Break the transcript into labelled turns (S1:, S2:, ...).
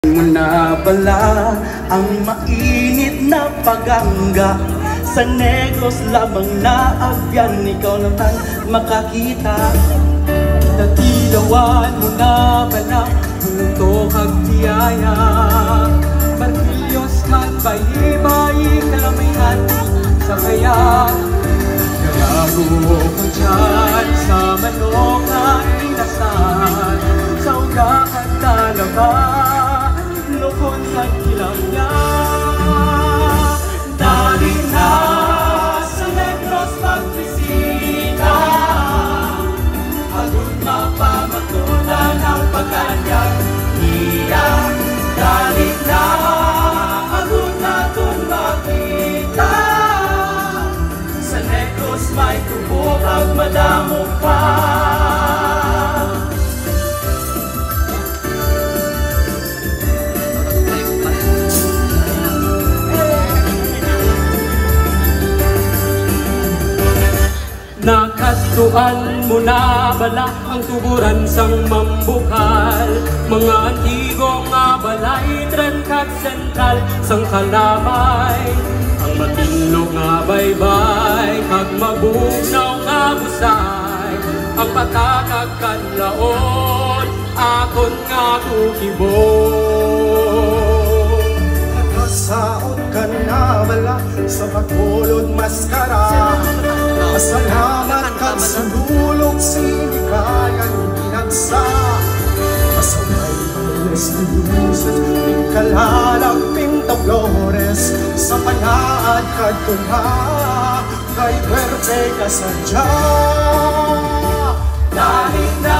S1: mo na bala ang mainit na pagangga sa Negros lamang na abyan, ikaw naman makakita.
S2: Natilawan mo na bala mundo kag tiyaya, Barkilyos kag bayi-bayi kalamihan sa kaya. Nagaro ko dyan sa manok na inasal, sa uga kag talaba lukon kag kilangya. Dali na sa Negros magbisita, agud mapamatunan ang pagkanyag niya. Dali na agud naton makita, sa Negros may tubo kag madamo pa. Nakatuan mo na bala ang tuburan sang mambukal, mga antigong nga balay, tren kag sentral sang kalamay. Ang matinlog nga baybay, kag mabunaw nga busay, ang patakag kanlaon, akon nga tukibon.
S3: Nagkasaot ka na bala sa pagpulod maskara, pasalamat ka sa dulog sinikayan binagsa. Pasaway Pines de Luces, Pingkalalag, Pintablores, sa panaad ka tunga, kay Puerte ka sadya.
S2: Dahil na